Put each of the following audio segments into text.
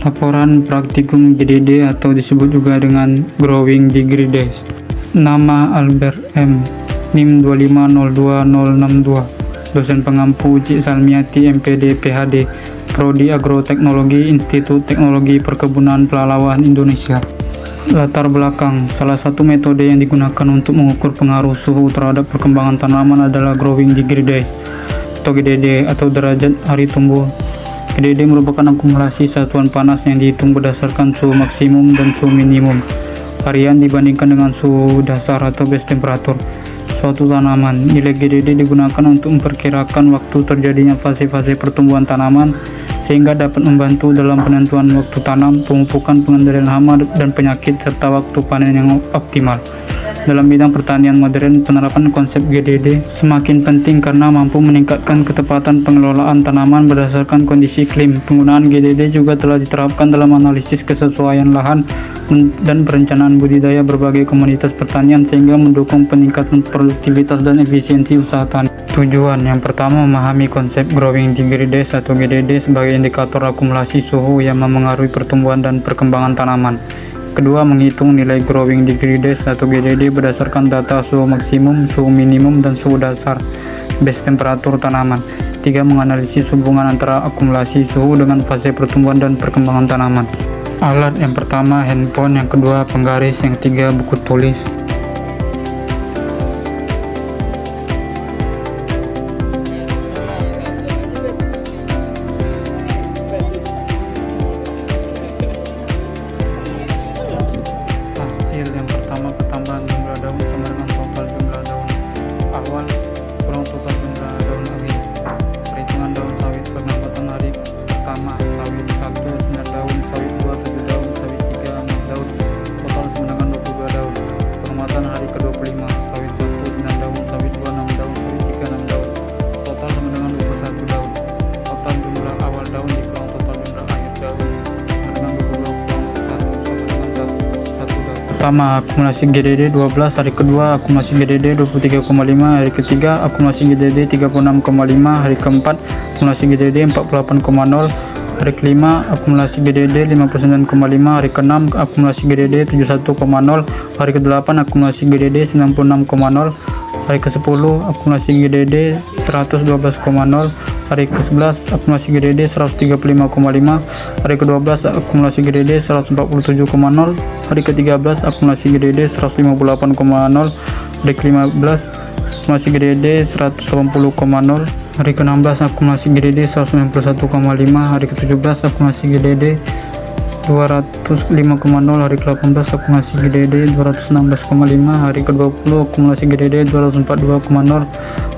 Laporan praktikum GDD atau disebut juga dengan Growing Degree Days. Nama Albert M. NIM 2502062. Dosen pengampu Cik Salmiati MPD PhD Prodi Agroteknologi Institut Teknologi Perkebunan Pelalawan Indonesia. Latar belakang: salah satu metode yang digunakan untuk mengukur pengaruh suhu terhadap perkembangan tanaman adalah Growing Degree Days atau GDD atau derajat hari tumbuh. GDD merupakan akumulasi satuan panas yang dihitung berdasarkan suhu maksimum dan suhu minimum harian dibandingkan dengan suhu dasar atau base temperatur suatu tanaman. Nilai GDD digunakan untuk memperkirakan waktu terjadinya fase-fase pertumbuhan tanaman sehingga dapat membantu dalam penentuan waktu tanam, pemupukan, pengendalian hama dan penyakit, serta waktu panen yang optimal. Dalam bidang pertanian modern, penerapan konsep GDD semakin penting karena mampu meningkatkan ketepatan pengelolaan tanaman berdasarkan kondisi iklim. Penggunaan GDD juga telah diterapkan dalam analisis kesesuaian lahan dan perencanaan budidaya berbagai komoditas pertanian sehingga mendukung peningkatan produktivitas dan efisiensi usaha tani. Tujuan: yang pertama, memahami konsep Growing Degree Days atau GDD sebagai indikator akumulasi suhu yang memengaruhi pertumbuhan dan perkembangan tanaman. Kedua, menghitung nilai Growing Degree Days atau GDD berdasarkan data suhu maksimum, suhu minimum, dan suhu dasar base temperatur tanaman. Tiga, menganalisis hubungan antara akumulasi suhu dengan fase pertumbuhan dan perkembangan tanaman. Alat: yang pertama handphone, yang kedua penggaris, yang ketiga buku tulis. Yang pertama, pertambahan jumlah daun sama dengan total jumlah daun awal kurang total jumlah daun akhir. Perhitungan daun sawit: penambatan hari pertama sawit 1 9 daun, sawit 2 7 daun, sawit 3 6 daun, total sama dengan 22 daun. Pengamatan hari ke-25 sawit 1 9 daun, sawit 2 6 daun, sawit 3 6 daun, total sama dengan 21 daun. Total jumlah awal daun dikurangi total jumlah akhir daun sama dengan 22 kurang 1 sama dengan 1 daun. Pertama, akumulasi GDD 12, hari kedua akumulasi GDD 23,5, hari ketiga akumulasi GDD 36,5, hari keempat akumulasi GDD 48,0, hari kelima akumulasi GDD 59,5, hari keenam akumulasi GDD 71,0, hari kedelapan akumulasi GDD 96,0, hari ke-10 akumulasi GDD 112,0, hari ke-11 akumulasi GDD 135,5, hari ke-12 akumulasi GDD 147,0, hari ke-13 akumulasi GDD 158,0, hari ke-15 akumulasi GDD 180,0, hari ke-16 akumulasi GDD 191,5, hari ke-17 akumulasi GDD 205,0, hari ke-18 akumulasi GDD 216,5, hari ke-20 akumulasi GDD 242,0,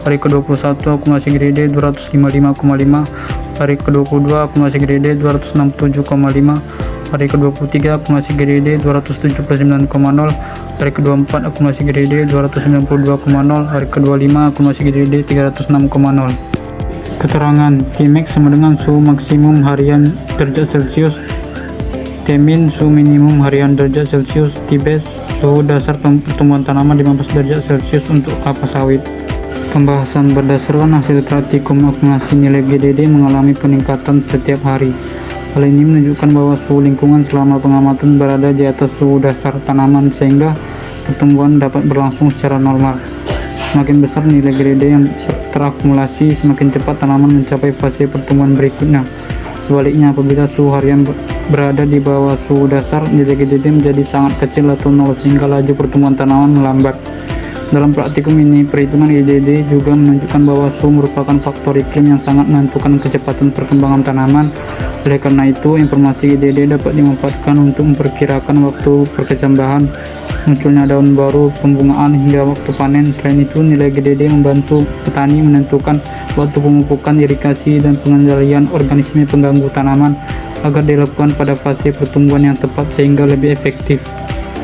hari ke-21 akumulasi GDD 255,5, hari ke-22 akumulasi GDD 267,5, hari ke-23 akumulasi GDD 279,0, hari ke-24 akumulasi GDD 292,0, hari ke-25 akumulasi GDD 306,0. Keterangan: Tmax sama dengan suhu maksimum harian derajat Celcius, Tmin suhu minimum harian derajat Celcius, Tbase suhu dasar pertumbuhan tanaman 15 derajat Celcius untuk kelapa sawit. Pembahasan: berdasarkan hasil praktikum, akumulasi nilai GDD mengalami peningkatan setiap hari. Hal ini menunjukkan bahwa suhu lingkungan selama pengamatan berada di atas suhu dasar tanaman sehingga pertumbuhan dapat berlangsung secara normal. Semakin besar nilai GDD yang terakumulasi, semakin cepat tanaman mencapai fase pertumbuhan berikutnya. Sebaliknya, apabila suhu harian berada di bawah suhu dasar, nilai GDD menjadi sangat kecil atau nol sehingga laju pertumbuhan tanaman melambat. Dalam praktikum ini, perhitungan GDD juga menunjukkan bahwa suhu merupakan faktor iklim yang sangat menentukan kecepatan perkembangan tanaman. Oleh karena itu, informasi GDD dapat dimanfaatkan untuk memperkirakan waktu perkecambahan, munculnya daun baru, pembungaan, hingga waktu panen. Selain itu, nilai GDD membantu petani menentukan waktu pemupukan, irigasi, dan pengendalian organisme pengganggu tanaman agar dilakukan pada fase pertumbuhan yang tepat sehingga lebih efektif.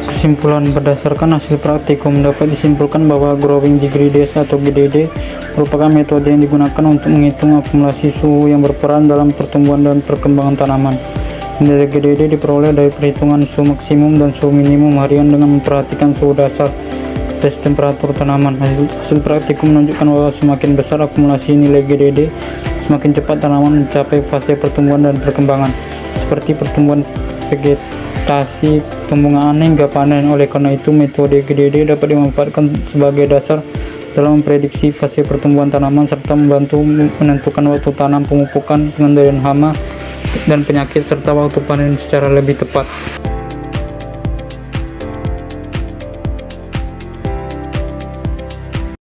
Kesimpulan: berdasarkan hasil praktikum, dapat disimpulkan bahwa Growing Degree Days atau GDD merupakan metode yang digunakan untuk menghitung akumulasi suhu yang berperan dalam pertumbuhan dan perkembangan tanaman. Nilai GDD diperoleh dari perhitungan suhu maksimum dan suhu minimum harian dengan memperhatikan suhu dasar base temperatur tanaman. Hasil praktikum menunjukkan bahwa semakin besar akumulasi nilai GDD, semakin cepat tanaman mencapai fase pertumbuhan dan perkembangan. seperti pertumbuhan vegetasi, pembungaan hingga panen. Oleh karena itu, metode GDD dapat dimanfaatkan sebagai dasar dalam memprediksi fase pertumbuhan tanaman serta membantu menentukan waktu tanam, pemupukan, pengendalian hama dan penyakit serta waktu panen secara lebih tepat.